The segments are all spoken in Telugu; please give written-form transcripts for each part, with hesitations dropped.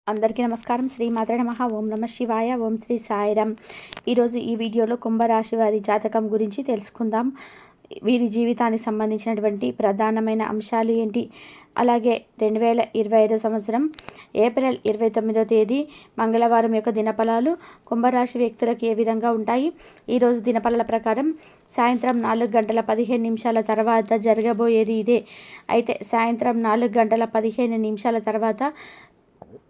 అందరికీ నమస్కారం. శ్రీమాత్రే నమః. ఓం నమ శివాయ. ఓం శ్రీ సాయిరామ్. ఈరోజు ఈ వీడియోలో కుంభరాశి వారి జాతకం గురించి తెలుసుకుందాం. వీరి జీవితానికి సంబంధించినటువంటి ప్రధానమైన అంశాలు ఏంటి, అలాగే 2025 సంవత్సరం ఏప్రిల్ 29వ తేదీ మంగళవారం యొక్క దినఫలాలు కుంభరాశి వ్యక్తులకు ఏ విధంగా ఉంటాయి. ఈరోజు దినఫలాల ప్రకారం సాయంత్రం 4:15 తర్వాత జరగబోయేది ఇదే. అయితే సాయంత్రం 4:15 తర్వాత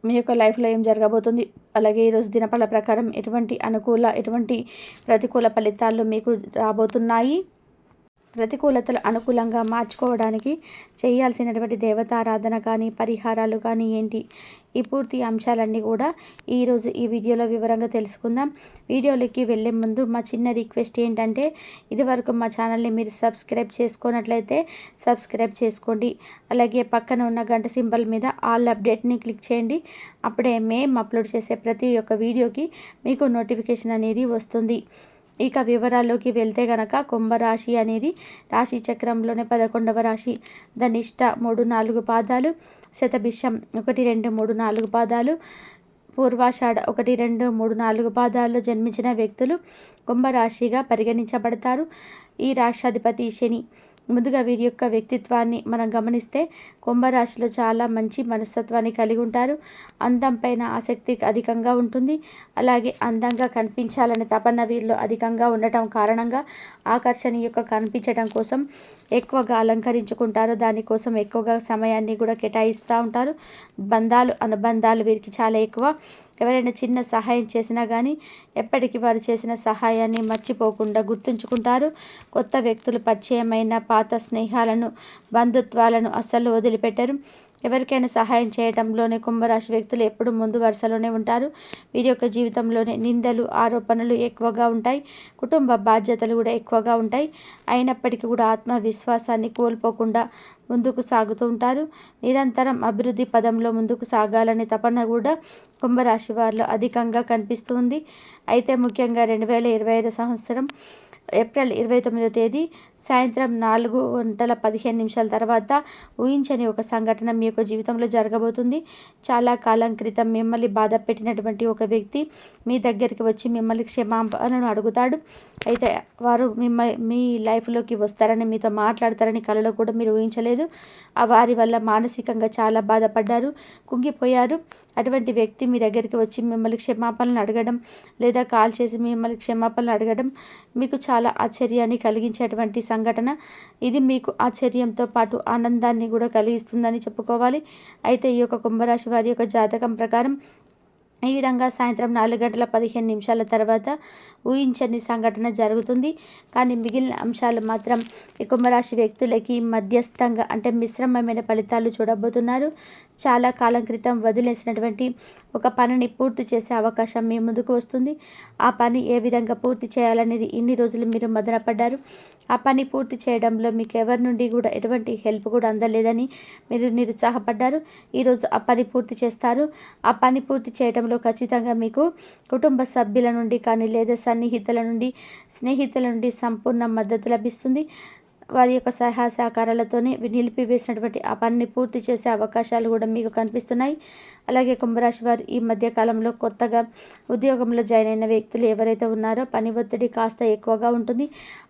మీ యొక్క లైఫ్లో ఏం జరగబోతుంది, అలాగే ఈరోజు దినఫల ప్రకారం ఎటువంటి అనుకూల ఎటువంటి ప్రతికూల ఫలితాలు మీకు రాబోతున్నాయి, ప్రతికూలతలు అనుకూలంగా మార్చుకోవడానికి చేయాల్సినటువంటి దేవతారాధన కానీ పరిహారాలు కానీ ఏంటి, ఈ పూర్తి అంశాలన్నీ కూడా ఈరోజు ఈ వీడియోలో వివరంగా తెలుసుకుందాం. వీడియోలోకి వెళ్ళే ముందు మా చిన్న రిక్వెస్ట్ ఏంటంటే, ఇదివరకు మా ఛానల్ని మీరు సబ్స్క్రైబ్ చేసుకున్నట్లయితే సబ్స్క్రైబ్ చేసుకోండి. అలాగే పక్కన ఉన్న గంట సింబల్ మీద ఆల్ అప్డేట్ని క్లిక్ చేయండి. అప్పుడే మేము అప్లోడ్ చేసే ప్రతి ఒక్క వీడియోకి మీకు నోటిఫికేషన్ అనేది వస్తుంది. ఇక వివరాల్లోకి వెళ్తే గనక కుంభరాశి అనేది రాశి చక్రంలోనే 11వ రాశి. ధనిష్ట 3-4 పాదాలు, శతభిషం 1-2-3-4 పాదాలు, పూర్వాషాఢ 1-2-3-4 పాదాల్లో జన్మించిన వ్యక్తులు కుంభరాశిగా పరిగణించబడతారు. ఈ రాష్ట్రాధిపతి శని. ముందుగా వీరి యొక్క వ్యక్తిత్వాన్ని మనం గమనిస్తే కుంభరాశిలో చాలా మంచి మనస్తత్వాన్ని కలిగి ఉంటారు. అందం పైన ఆసక్తి అధికంగా ఉంటుంది. అలాగే అందంగా కనిపించాలనే తపన వీరిలో అధికంగా ఉండటం కారణంగా ఆకర్షణీయంగా కనిపించడం కోసం ఎక్కువగా అలంకరించుకుంటారు. దానికోసం ఎక్కువగా సమయాన్ని కూడా కేటాయిస్తూ ఉంటారు. అనుబంధాలు వీరికి చాలా ఎక్కువ. ఎవరైనా చిన్న సహాయం చేసినా కానీ ఎప్పటికీ వారు చేసిన సహాయాన్ని మర్చిపోకుండా గుర్తుంచుకుంటారు. కొత్త వ్యక్తులు పరిచయమైన పాత స్నేహాలను బంధుత్వాలను అస్సలు వదిలిపెట్టరు. ఎవరికైనా సహాయం చేయడంలోనే కుంభరాశి వ్యక్తులు ఎప్పుడు ముందు వరుసలోనే ఉంటారు. వీరి యొక్క జీవితంలోనే నిందలు ఆరోపణలు ఎక్కువగా ఉంటాయి. కుటుంబ బాధ్యతలు కూడా ఎక్కువగా ఉంటాయి. అయినప్పటికీ కూడా ఆత్మవిశ్వాసాన్ని కోల్పోకుండా ముందుకు సాగుతూ ఉంటారు. నిరంతరం అభివృద్ధి పదంలో ముందుకు సాగాలనే తపన కూడా కుంభరాశి వారిలో అధికంగా కనిపిస్తుంది. అయితే ముఖ్యంగా 2025 సంవత్సరం ఏప్రిల్ 29వ తేదీ సాయంత్రం 4:15 తర్వాత ఊహించని ఒక సంఘటన మీ యొక్క జీవితంలో జరగబోతుంది. చాలా కాలం క్రితం మిమ్మల్ని బాధ పెట్టినటువంటి ఒక వ్యక్తి మీ దగ్గరికి వచ్చి మిమ్మల్ని క్షమాపణను అడుగుతాడు. అయితే వారు మీ లైఫ్లోకి వస్తారని, మీతో మాట్లాడతారని కలలో కూడా మీరు ఊహించలేదు. వారి వల్ల మానసికంగా చాలా బాధపడ్డారు, కుంగిపోయారు. అటువంటి వ్యక్తి మీ దగ్గరికి వచ్చి మిమ్మల్ని క్షమాపణలు అడగడం లేదా కాల్ చేసి మిమ్మల్ని క్షమాపణలు అడగడం మీకు చాలా ఆశ్చర్యాన్ని కలిగించేటువంటి సంఘటన. ఇది మీకు ఆశ్చర్యంతో పాటు ఆనందాన్ని కూడా కలిగిస్తుందని చెప్పుకోవాలి. అయితే ఈ యొక్క కుంభరాశి వారి యొక్క జాతకం ప్రకారం ఈ విధంగా సాయంత్రం 4:15 తర్వాత ఊహించని సంఘటన జరుగుతుంది. కానీ మిగిలిన అంశాలు మాత్రం ఈ కుంభరాశి వ్యక్తులకి మధ్యస్థంగా అంటే మిశ్రమమైన ఫలితాలు చూడబోతున్నారు. చాలా కాలం క్రితం వదిలేసినటువంటి ఒక పనిని పూర్తి చేసే అవకాశం మీ ముందుకు వస్తుంది. ఆ పని ఏ విధంగా పూర్తి చేయాలనేది ఇన్ని రోజులు మీరు మదనపడ్డారు. ఆ పని పూర్తి చేయడంలో మీకు ఎవరి నుండి కూడా ఎటువంటి హెల్ప్ కూడా అందలేదని మీరు నిరుత్సాహపడ్డారు. ఈరోజు ఆ పని పూర్తి చేస్తారు. ఆ పని పూర్తి చేయడంలో ఖచ్చితంగా మీకు కుటుంబ సభ్యుల నుండి కానీ లేదా సన్నిహితుల నుండి స్నేహితుల నుండి సంపూర్ణ మద్దతు లభిస్తుంది. వారి యొక్క సహాయ సహకారాలతోనే నిలిపివేసినటువంటి ఆ పనిని పూర్తి చేసే అవకాశాలు కూడా మీకు కనిపిస్తున్నాయి. అలాగే కుంభరాశి వారు ఈ మధ్యకాలంలో కొత్తగా ఉద్యోగంలో జాయిన్ అయిన వ్యక్తులు ఎవరైతే ఉన్నారో పని ఒత్తిడి కాస్త ఎక్కువగా ఉంటుంది.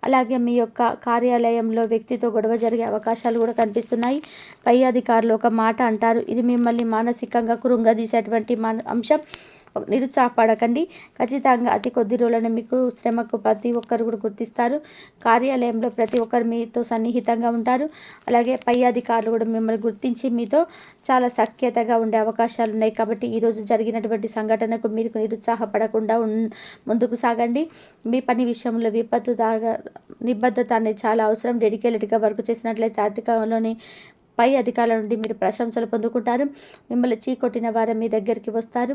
అలాగే మీ యొక్క కార్యాలయంలో వ్యక్తితో గొడవ జరిగే అవకాశాలు కూడా కనిపిస్తున్నాయి. పై అధికారులు ఒక మాట అంటారు, ఇది మిమ్మల్ని మానసికంగా కృంగదీసేటువంటి అంశం. నిరుత్సాహపడకండి. ఖచ్చితంగా అతి కొద్ది రోజులను మీకు శ్రమకు ప్రతి ఒక్కరు కూడా గుర్తిస్తారు. కార్యాలయంలో ప్రతి ఒక్కరు మీతో సన్నిహితంగా ఉంటారు. అలాగే పై అధికారులు కూడా మిమ్మల్ని గుర్తించి మీతో చాలా సఖ్యతగా ఉండే అవకాశాలు ఉన్నాయి. కాబట్టి ఈరోజు జరిగినటువంటి సంఘటనకు మీరు నిరుత్సాహపడకుండా ముందుకు సాగండి. మీ పని విషయంలో నిబద్ధత అనేది చాలా అవసరం. డెడికేటెడ్గా వర్క్ చేసినట్లయితే ఆర్థికంలోని పై అధికారుల నుండి మీరు ప్రశంసలు పొందుకుంటారు. మిమ్మల్ని చీకొట్టిన వారు మీ దగ్గరికి వస్తారు.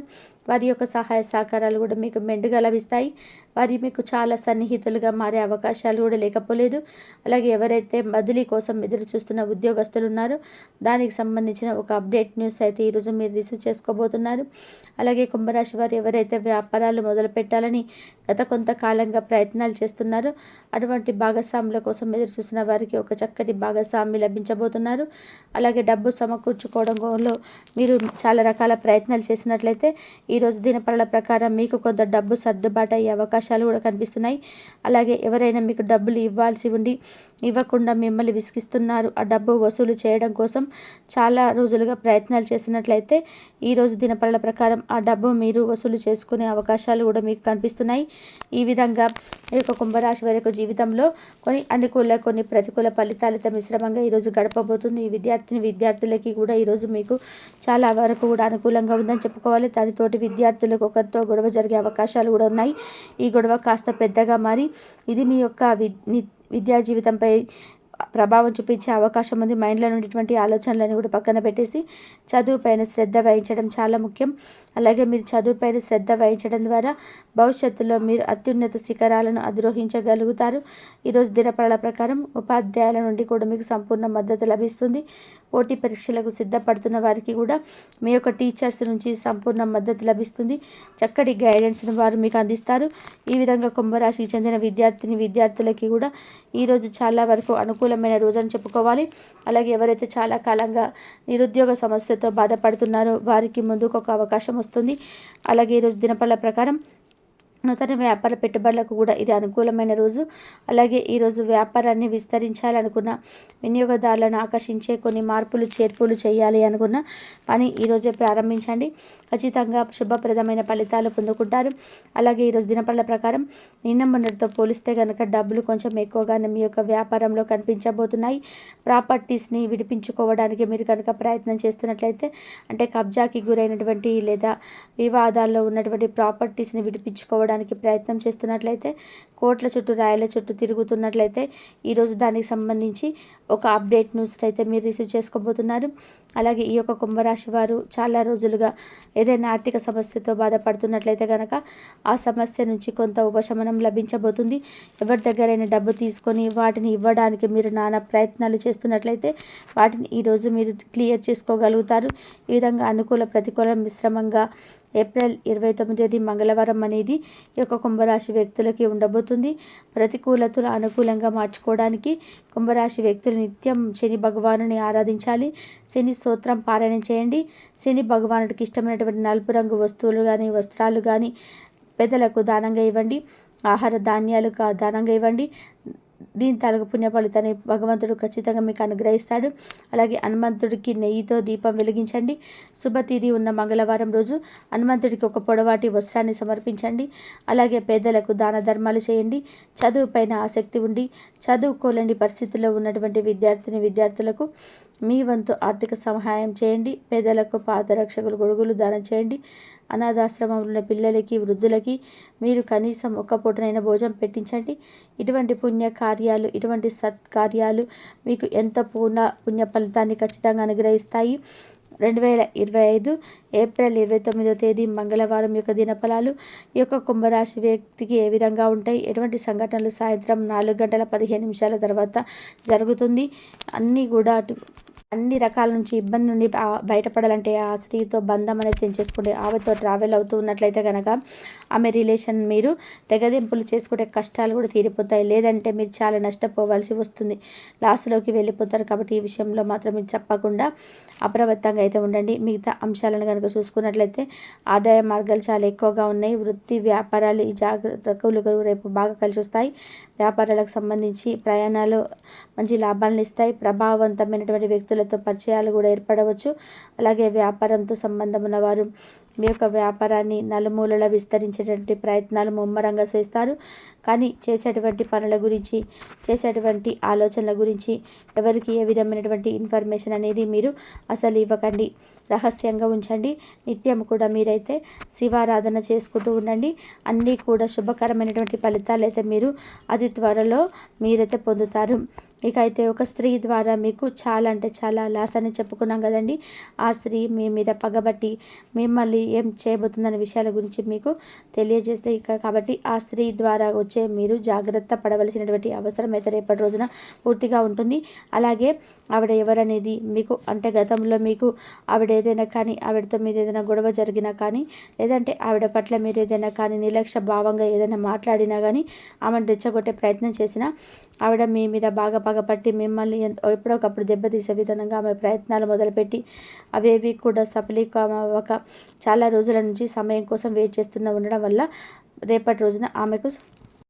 వారి యొక్క సహాయ సహకారాలు కూడా మీకు మెండుగా లభిస్తాయి. వారి మీకు చాలా సన్నిహితులుగా మారే అవకాశాలు కూడా లేకపోలేదు. అలాగే ఎవరైతే బదిలీ కోసం ఎదురు చూస్తున్న ఉద్యోగస్తులు ఉన్నారో దానికి సంబంధించిన ఒక అప్డేట్ న్యూస్ అయితే ఈరోజు మీరు రిసీవ్ చేసుకోబోతున్నారు. అలాగే కుంభరాశి వారు ఎవరైతే వ్యాపారాలు మొదలు పెట్టాలని గత కొంతకాలంగా ప్రయత్నాలు చేస్తున్నారో అటువంటి భాగస్వాముల కోసం ఎదురు చూసిన వారికి ఒక చక్కటి భాగస్వామి లభించబోతున్నారు. అలాగే డబ్బు సమకూర్చుకోవడంలో మీరు చాలా రకాల ప్రయత్నాలు చేసినట్లయితే ఈరోజు దినపరల ప్రకారం మీకు కొంత డబ్బు సర్దుబాటు అయ్యే అవకాశాలు కూడా కనిపిస్తున్నాయి. అలాగే ఎవరైనా మీకు డబ్బులు ఇవ్వాల్సి ఉండి ఇవ్వకుండా మిమ్మల్ని విసిగిస్తున్నారు, ఆ డబ్బు వసూలు చేయడం కోసం చాలా రోజులుగా ప్రయత్నాలు చేసినట్లయితే ఈరోజు దినపరల ప్రకారం ఆ డబ్బు మీరు వసూలు చేసుకునే అవకాశాలు కూడా మీకు కనిపిస్తున్నాయి. ఈ విధంగా ఈ యొక్క కుంభరాశి వారి యొక్క జీవితంలో కొన్ని అనుకూల కొన్ని ప్రతికూల ఫలితాలతో మిశ్రమంగా ఈరోజు గడపబోతుంది. ఈ విద్యార్థులకి కూడా ఈరోజు మీకు చాలా వరకు కూడా అనుకూలంగా ఉందని చెప్పుకోవాలి. దానితోటి విద్యార్థులకు ఒకరితో గొడవ జరిగే అవకాశాలు కూడా ఉన్నాయి. ఈ గొడవ కాస్త పెద్దగా మారి ఇది మీ యొక్క విద్యా జీవితంపై ప్రభావం చూపించే అవకాశం ఉంది. మైండ్లో ఉండేటువంటి ఆలోచనలను కూడా పక్కన పెట్టేసి చదువుపైన శ్రద్ధ వహించడం చాలా ముఖ్యం. అలాగే మీరు చదువుపైన శ్రద్ధ వహించడం ద్వారా భవిష్యత్తులో మీరు అత్యున్నత శిఖరాలను అధిరోహించగలుగుతారు. ఈరోజు దినపరల ప్రకారం ఉపాధ్యాయుల నుండి కూడా మీకు సంపూర్ణ మద్దతు లభిస్తుంది. పోటీ పరీక్షలకు సిద్ధపడుతున్న వారికి కూడా మీ యొక్క టీచర్స్ నుంచి సంపూర్ణ మద్దతు లభిస్తుంది. చక్కటి గైడెన్స్ను వారు మీకు అందిస్తారు. ఈ విధంగా కుంభరాశికి చెందిన విద్యార్థులకి కూడా ఈరోజు చాలా వరకు అనుకూలమైన రోజు అని చెప్పుకోవాలి. అలాగే ఎవరైతే చాలా కాలంగా నిరుద్యోగ సమస్యతో బాధపడుతున్నారో వారికి ముందుకు ఒక అవకాశం వస్తుంది. అలాగే ఈరోజు దినపరల ప్రకారం నూతన వ్యాపార పెట్టుబడులకు కూడా ఇది అనుకూలమైన రోజు. అలాగే ఈరోజు వ్యాపారాన్ని విస్తరించాలనుకున్న వినియోగదారులను ఆకర్షించే కొన్ని మార్పులు చేర్పులు చేయాలి అనుకున్న పని ఈరోజే ప్రారంభించండి. ఖచ్చితంగా శుభప్రదమైన ఫలితాలు పొందుకుంటారు. అలాగే ఈరోజు దినపరల ప్రకారం నిన్న మొన్నటితో పోలిస్తే కనుక డబ్బులు కొంచెం ఎక్కువగానే మీ యొక్క వ్యాపారంలో కనిపించబోతున్నాయి. ప్రాపర్టీస్ని విడిపించుకోవడానికి మీరు కనుక ప్రయత్నం చేస్తున్నట్లయితే, అంటే కబ్జాకి గురైనటువంటి లేదా వివాదాల్లో ఉన్నటువంటి ప్రాపర్టీస్ని విడిపించుకోవడానికి ప్రయత్నం చేస్తున్నట్లయితే, కోట్ల చుట్టూ రాయల చుట్టూ తిరుగుతున్నట్లయితే ఈరోజు దానికి సంబంధించి ఒక అప్డేట్ న్యూస్ అయితే మీరు రిసీవ్ చేసుకోబోతున్నారు. అలాగే ఈ యొక్క కుంభరాశి వారు చాలా రోజులుగా ఏదైనా ఆర్థిక సమస్యతో బాధపడుతున్నట్లయితే కనుక ఆ సమస్య నుంచి కొంత ఉపశమనం లభించబోతుంది. ఎవరి దగ్గరైనా డబ్బు తీసుకొని వాటిని ఇవ్వడానికి మీరు నానా ప్రయత్నాలు చేస్తున్నట్లయితే వాటిని ఈరోజు మీరు క్లియర్ చేసుకోగలుగుతారు. ఈ విధంగా అనుకూల ప్రతికూల మిశ్రమంగా ఏప్రిల్ 29 మంగళవారం అనేది ఈ యొక్క కుంభరాశి వ్యక్తులకి ఉండబోతుంది. ప్రతికూలతలు అనుకూలంగా మార్చుకోవడానికి కుంభరాశి వ్యక్తులు నిత్యం శని భగవానుని ఆరాధించాలి. శని స్తోత్రం పారాయణం చేయండి. శని భగవానుడికి ఇష్టమైనటువంటి నలుపు రంగు వస్తువులు కానీ వస్త్రాలు కానీ పెద్దలకు దానంగా ఇవ్వండి. ఆహార ధాన్యాలు దానంగా ఇవ్వండి. దీని తాలూకు పుణ్య ఫలితాన్ని భగవంతుడు ఖచ్చితంగా మీకు అనుగ్రహిస్తాడు. అలాగే హనుమంతుడికి నెయ్యితో దీపం వెలిగించండి. శుభతిథి ఉన్న మంగళవారం రోజు హనుమంతుడికి ఒక పొడవాటి వస్త్రాన్ని సమర్పించండి. అలాగే పేదలకు దాన ధర్మాలు చేయండి. చదువు పైన ఆసక్తి ఉండి చదువుకోలేని పరిస్థితుల్లో ఉన్నటువంటి విద్యార్థులకు మీ వంతు ఆర్థిక సహాయం చేయండి. పేదలకు పాదరక్షకులు గొడుగులు దానం చేయండి. అనాథాశ్రమంలో ఉన్న పిల్లలకి వృద్ధులకి మీరు కనీసం ఒక్క పూటనైనా భోజనం పెట్టించండి. ఇటువంటి పుణ్య కార్యాలు ఇటువంటి సత్కార్యాలు మీకు ఎంత పుణ్య ఫలితాన్ని ఖచ్చితంగా అనుగ్రహిస్తాయి. 2025 ఏప్రిల్ 29వ తేదీ మంగళవారం యొక్క దినఫలాలు ఈ యొక్క కుంభరాశి వ్యక్తికి ఏ విధంగా ఉంటాయి, ఎటువంటి సంఘటనలు సాయంత్రం 4:15 తర్వాత జరుగుతుంది అన్నీ కూడా అన్ని రకాల నుంచి ఇబ్బంది నుండి బయటపడాలంటే ఆ స్త్రీతో బంధం అనేది తెంచేసుకుంటే ఆమెతో ట్రావెల్ అవుతూ ఉన్నట్లయితే కనుక ఆమె రిలేషన్ మీరు తెగదెంపులు చేసుకుంటే కష్టాలు కూడా తీరిపోతాయి. లేదంటే మీరు చాలా నష్టపోవాల్సి వస్తుంది, లాస్లోకి వెళ్ళిపోతారు. కాబట్టి ఈ విషయంలో మాత్రం మీరు చెప్పకుండా అప్రమత్తంగా అయితే ఉండండి. మిగతా అంశాలను కనుక చూసుకున్నట్లయితే ఆదాయ మార్గాలు చాలా ఎక్కువగా ఉన్నాయి. వృత్తి వ్యాపారాలు ఈ జాగ్రత్తలు రేపు బాగా కలిసి వస్తాయి. వ్యాపారాలకు సంబంధించి ప్రయాణాలు మంచి లాభాలను ఇస్తాయి. ప్రభావవంతమైనటువంటి వ్యక్తులతో పరిచయాలు కూడా ఏర్పడవచ్చు. అలాగే వ్యాపారంతో సంబంధం ఉన్నవారు మీ యొక్క వ్యాపారాన్ని నలుమూలలా విస్తరించేటువంటి ప్రయత్నాలు ముమ్మరంగా చేస్తారు. కానీ చేసేటువంటి పనుల గురించి చేసేటువంటి ఆలోచనల గురించి ఎవరికి ఏ విధమైనటువంటి ఇన్ఫర్మేషన్ అనేది మీరు అసలు ఇవ్వకండి, రహస్యంగా ఉంచండి. నిత్యం కూడా మీరైతే శివారాధన చేసుకుంటూ ఉండండి. అన్నీ కూడా శుభకరమైనటువంటి ఫలితాలు అయితే మీరు అతి త్వరలో మీరైతే పొందుతారు. ఇక అయితే ఒక స్త్రీ ద్వారా మీకు చాలా అంటే చాలా లాస్ అని చెప్పుకున్నాం కదండి. ఆ స్త్రీ మీ మీద పగబట్టి మిమ్మల్ని ఏం చేయబోతుందనే విషయాల గురించి మీకు తెలియజేస్తే కాబట్టి ఆ స్త్రీ ద్వారా వచ్చే మీరు జాగ్రత్త పడవలసినటువంటి అవసరం అయితే రేపటి రోజున పూర్తిగా ఉంటుంది. అలాగే ఆవిడ ఎవరనేది మీకు అంటే గతంలో మీకు ఆవిడ ఏదైనా కానీ ఆవిడతో మీరు ఏదైనా గొడవ జరిగినా కానీ లేదంటే ఆవిడ పట్ల మీరు ఏదైనా కానీ నిర్లక్ష్య భావంగా ఏదైనా మాట్లాడినా కానీ ఆమెను రెచ్చగొట్టే ప్రయత్నం చేసినా ఆవిడ మీ మీద బాగా బాగా పట్టి మిమ్మల్ని ఎప్పుడొకప్పుడు దెబ్బతీసే విధంగా ఆమె ప్రయత్నాలు మొదలుపెట్టి అవేవి కూడా సఫలీకృతమవ్వక చాలా రోజుల నుంచి సమయం కోసం వెయిట్ చేస్తూ ఉండడం వల్ల రేపటి రోజున ఆమెకు